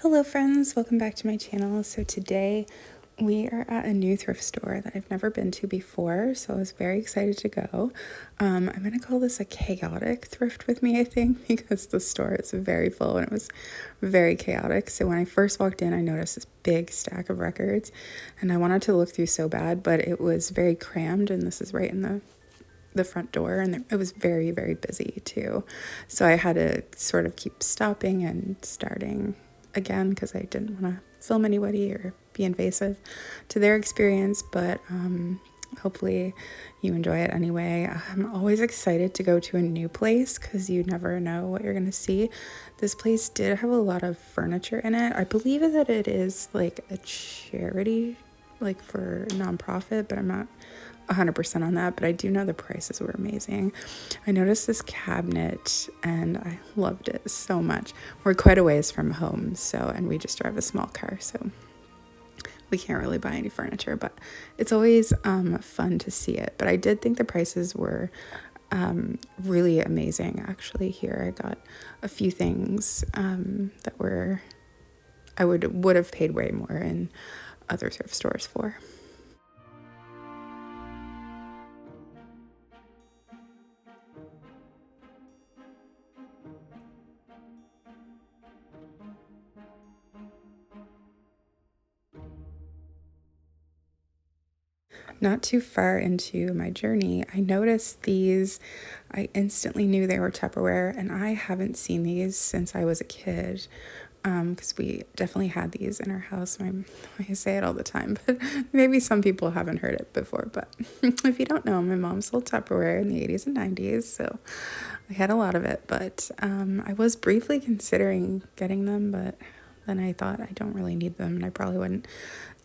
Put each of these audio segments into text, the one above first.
Hello friends, welcome back to my channel. So today we are at a new thrift store that I've never been to before, so I was very excited to go. I'm going to call this a chaotic thrift with me, I think, because the store is very full and it was very chaotic. So when I first walked in, I noticed this big stack of records and I wanted to look through so bad, but it was very crammed, and this is right in the front door, and it was very, very busy too. So I had to sort of keep stopping and starting again because I didn't want to film anybody or be invasive to their experience, but hopefully you enjoy it anyway. I'm always excited to go to a new place because you never know what you're going to see. This place did have a lot of furniture in it. I believe that it is like a charity, like for nonprofit, but I'm not 100% on that, but I do know the prices were amazing. I noticed this cabinet and I loved it so much. We're quite a ways from home, and we just drive a small car, so we can't really buy any furniture, but it's always fun to see it. But I did think the prices were really amazing. Actually, here I got a few things that were I would have paid way more in other thrift stores for. Not too far into my journey, I noticed these. I instantly knew they were Tupperware, and I haven't seen these since I was a kid, because we definitely had these in our house. I say it all the time, but maybe some people haven't heard it before. But if you don't know, my mom sold Tupperware in the 80s and 90s, so I had a lot of it. But I was briefly considering getting them, but then I thought I don't really need them and I probably wouldn't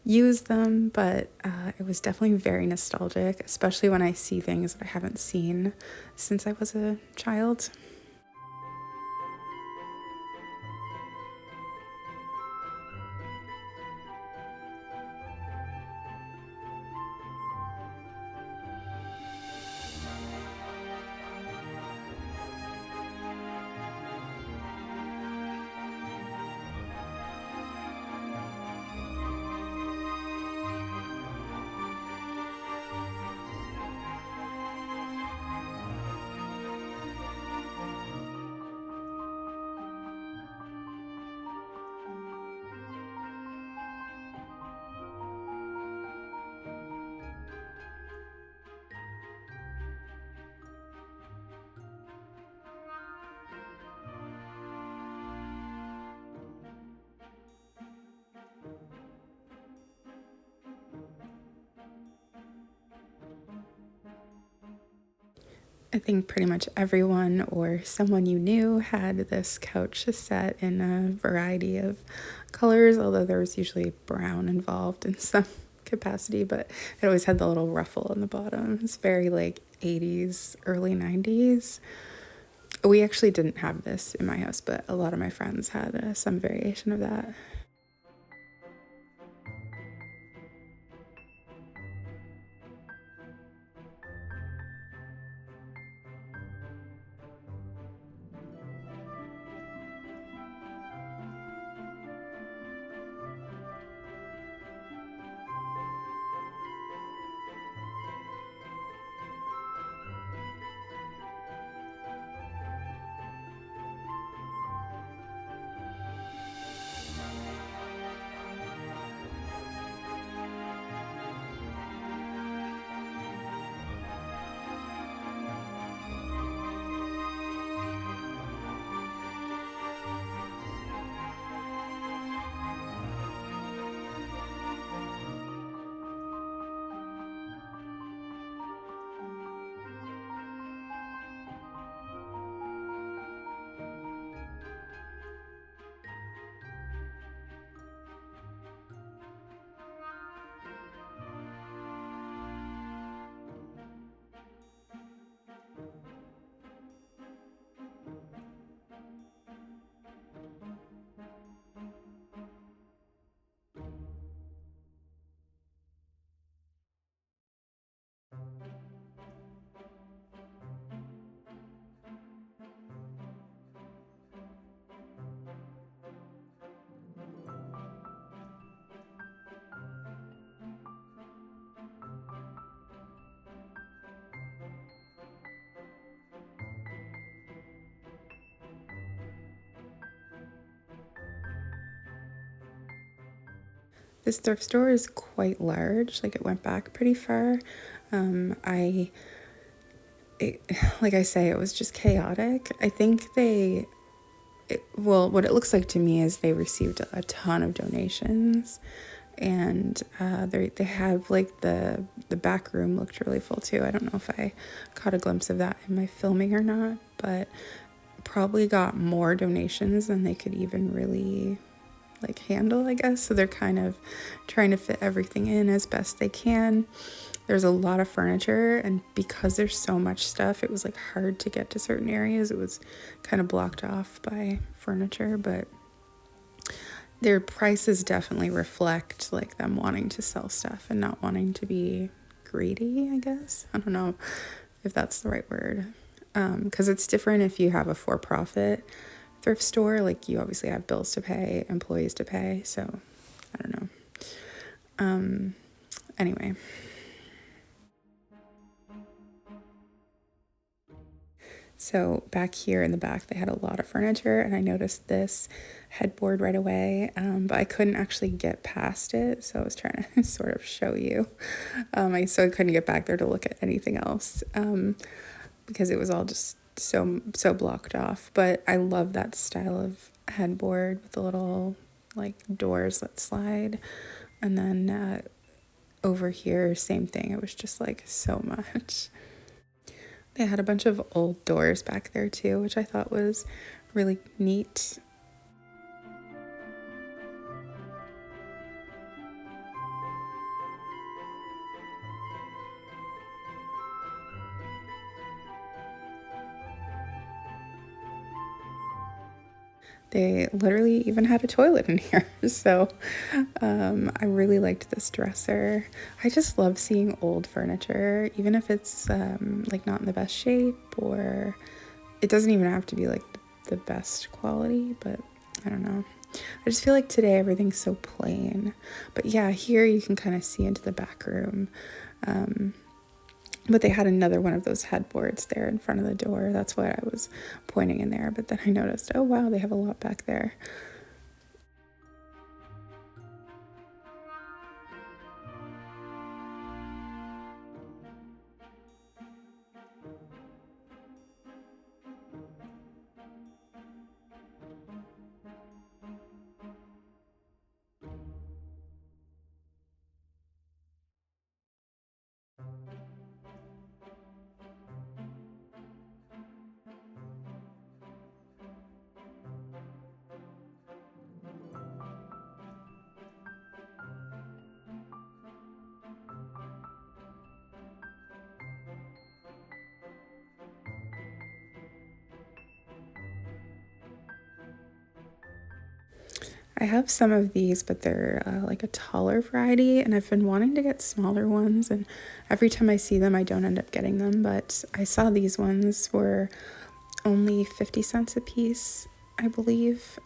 use them, but it was definitely very nostalgic, especially when I see things that I haven't seen since I was a child. I think pretty much everyone or someone you knew had this couch set in a variety of colors, although there was usually brown involved in some capacity, but it always had the little ruffle on the bottom. It's very like 80s, early 90s. We actually didn't have this in my house, but a lot of my friends had some variation of that. This thrift store is quite large, like it went back pretty far. I it, like I say, it was just chaotic. I think well, what it looks like to me is they received a ton of donations, and they have like the back room looked really full too. I don't know if I caught a glimpse of that in my filming or not, but probably got more donations than they could even really like handle, I guess. So they're kind of trying to fit everything in as best they can. There's a lot of furniture, and because there's so much stuff, it was like hard to get to certain areas. It was kind of blocked off by furniture, but their prices definitely reflect like them wanting to sell stuff and not wanting to be greedy, I guess. I don't know if that's the right word. Because it's different if you have a for-profit thrift store. Like, you obviously have bills to pay, employees to pay, so I don't know. Anyway. So back here in the back, they had a lot of furniture, and I noticed this headboard right away, but I couldn't actually get past it, so I was trying to sort of show you. So I couldn't get back there to look at anything else, because it was all just so blocked off. But I love that style of headboard with the little like doors that slide, and then over here, same thing. It was just like so much. They had a bunch of old doors back there too, which I thought was really neat. They literally even had a toilet in here. So I really liked this dresser. I just love seeing old furniture, even if it's like not in the best shape, or it doesn't even have to be like the best quality, but I don't know. I just feel like today everything's so plain. But yeah, here you can kind of see into the back room. But they had another one of those headboards there in front of the door. That's why I was pointing in there. But then I noticed, oh wow, they have a lot back there. I have some of these, but they're like a taller variety, and I've been wanting to get smaller ones, and every time I see them, I don't end up getting them. But I saw these ones were only 50 cents a piece, I believe.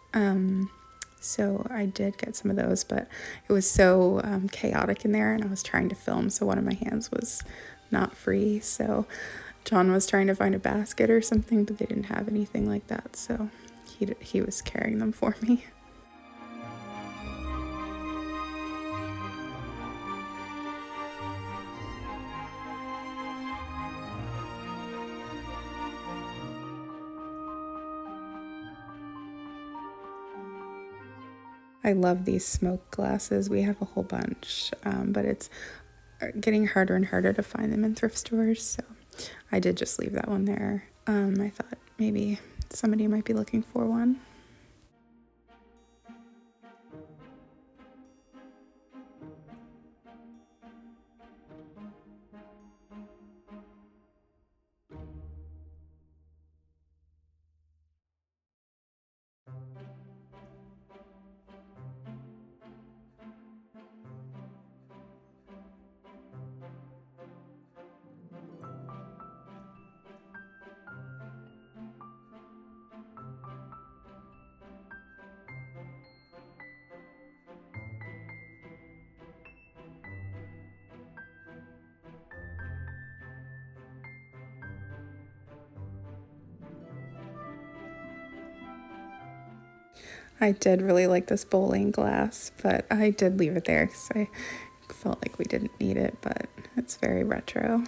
So I did get some of those, but it was so chaotic in there, and I was trying to film, so one of my hands was not free. So John was trying to find a basket or something, but they didn't have anything like that, so he was carrying them for me. I love these smoke glasses. We have a whole bunch, but it's getting harder and harder to find them in thrift stores, so I did just leave that one there. I thought maybe somebody might be looking for one. I did really like this bowling glass, but I did leave it there because I felt like we didn't need it, but it's very retro.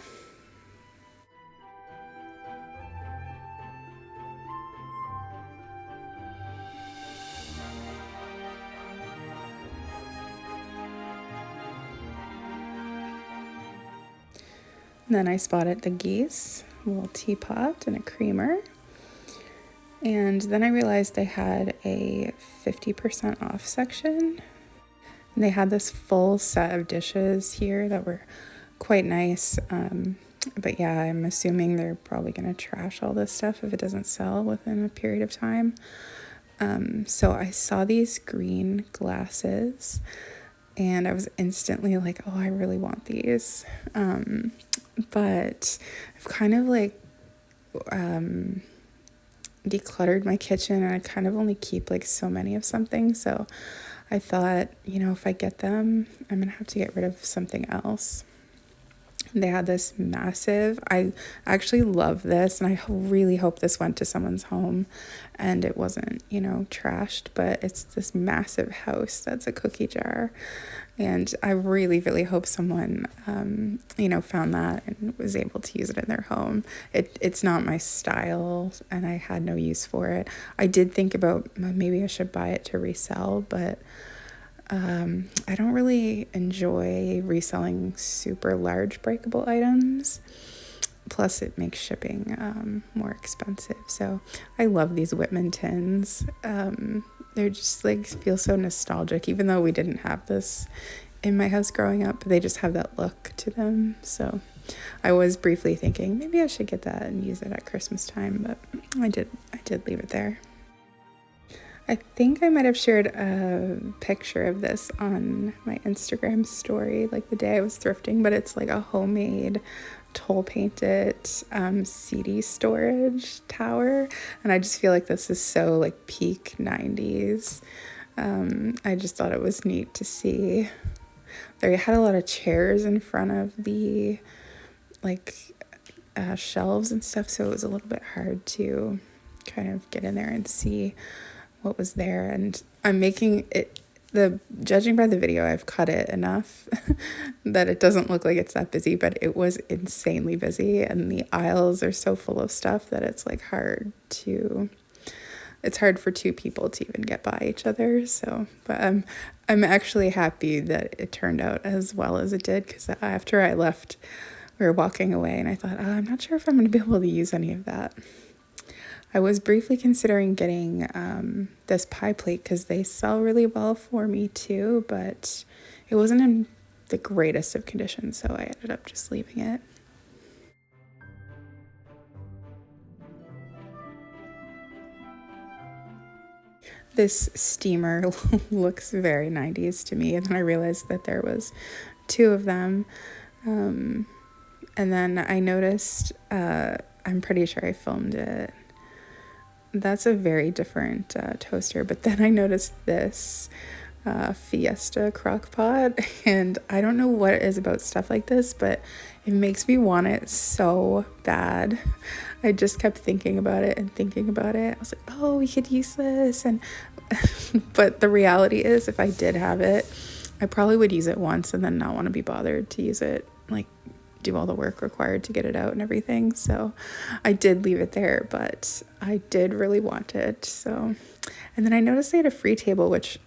And then I spotted the geese, a little teapot and a creamer. And then I realized they had a 50% off section. And they had this full set of dishes here that were quite nice. But yeah, I'm assuming they're probably going to trash all this stuff if it doesn't sell within a period of time. So I saw these green glasses and I was instantly like, oh, I really want these. But I've kind of like decluttered my kitchen and I kind of only keep like so many of something. So I thought, if I get them, I'm going to have to get rid of something else. They had this massive, I actually love this, and I really hope this went to someone's home and it wasn't, trashed, but it's this massive house that's a cookie jar. And I really, really hope someone, found that and was able to use it in their home. It's not my style and I had no use for it. I did think about maybe I should buy it to resell, but I don't really enjoy reselling super large breakable items. Plus, it makes shipping more expensive. So I love these Whitman tins. They're just like feel so nostalgic, even though we didn't have this in my house growing up. They just have that look to them. So I was briefly thinking maybe I should get that and use it at Christmas time, but I did leave it there. I think I might have shared a picture of this on my Instagram story, like the day I was thrifting, but it's like a homemade toll painted CD storage tower. And I just feel like this is so like peak 90s. I just thought it was neat to see. They had a lot of chairs in front of the shelves and stuff, so it was a little bit hard to kind of get in there and see what was there. And I'm making it, judging by the video, I've cut it enough that it doesn't look like it's that busy, but it was insanely busy, and the aisles are so full of stuff that it's like it's hard for two people to even get by each other. So, but I'm actually happy that it turned out as well as it did, because after I left, we were walking away and I thought, oh, I'm not sure if I'm going to be able to use any of that. I was briefly considering getting this pie plate because they sell really well for me too, but it wasn't in the greatest of conditions, so I ended up just leaving it. This steamer looks very 90s to me, and then I realized that there was two of them. And then I noticed, I'm pretty sure I filmed it. That's a very different toaster, but then I noticed this Fiesta crock pot, and I don't know what it is about stuff like this, but it makes me want it so bad. I just kept thinking about it and thinking about it. I was like, oh, we could use this, and but the reality is, if I did have it, I probably would use it once and then not want to be bothered to use it, like do all the work required to get it out and everything. So I did leave it there, but I did really want it. So, and then I noticed they had a free table, which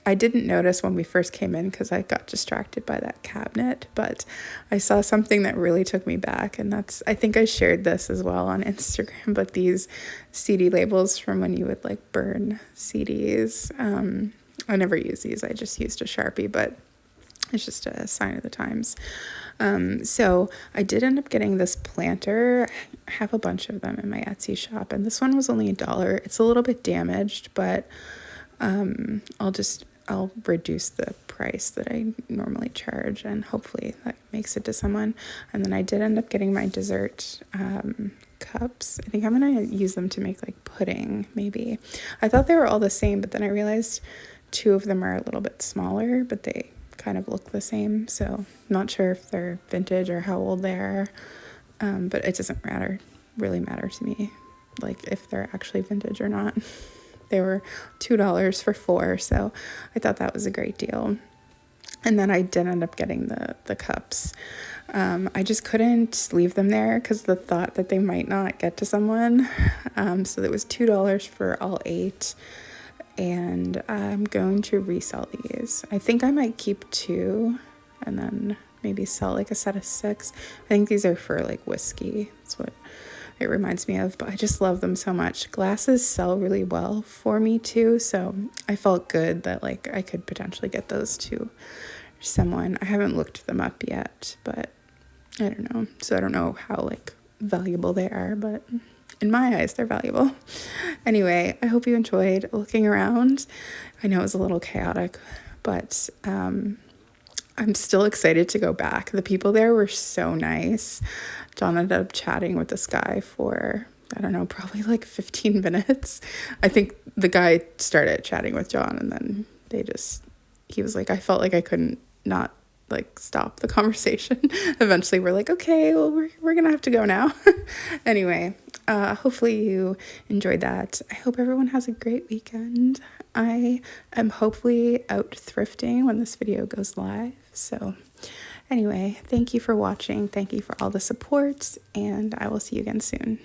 I didn't notice when we first came in because I got distracted by that cabinet, but I saw something that really took me back, and I think I shared this as well on Instagram, but these CD labels from when you would like burn CDs. I never use these. I just used a Sharpie, but it's just a sign of the times. So I did end up getting this planter. I have a bunch of them in my Etsy shop, and this one was only $1. It's a little bit damaged, but I'll reduce the price that I normally charge, and hopefully that makes it to someone. And then I did end up getting my dessert cups. I think I'm gonna use them to make like pudding, maybe. I thought they were all the same, but then I realized two of them are a little bit smaller, but they kind of look the same. So not sure if they're vintage or how old they are, but it doesn't really matter to me, like if they're actually vintage or not. they were $2 for 4, so I thought that was a great deal. And then I did end up getting the cups. I just couldn't leave them there because the thought that they might not get to someone. So it was $2 for all 8. And I'm going to resell these. I think I might keep 2 and then maybe sell like a set of 6. I think these are for like whiskey. That's what it reminds me of, but I just love them so much. Glasses sell really well for me too, so I felt good that like I could potentially get those to someone. I haven't looked them up yet, but I don't know. So I don't know how like valuable they are, but in my eyes, they're valuable. Anyway, I hope you enjoyed looking around. I know it was a little chaotic, but I'm still excited to go back. The people there were so nice. John ended up chatting with this guy for, I don't know, probably like 15 minutes. I think the guy started chatting with John and then he was like, I felt like I couldn't not like stop the conversation. Eventually we're like, okay, well, we're gonna have to go now. Anyway, hopefully you enjoyed that. I hope everyone has a great weekend. I am hopefully out thrifting when this video goes live. So anyway, thank you for watching. Thank you for all the support, and I will see you again soon.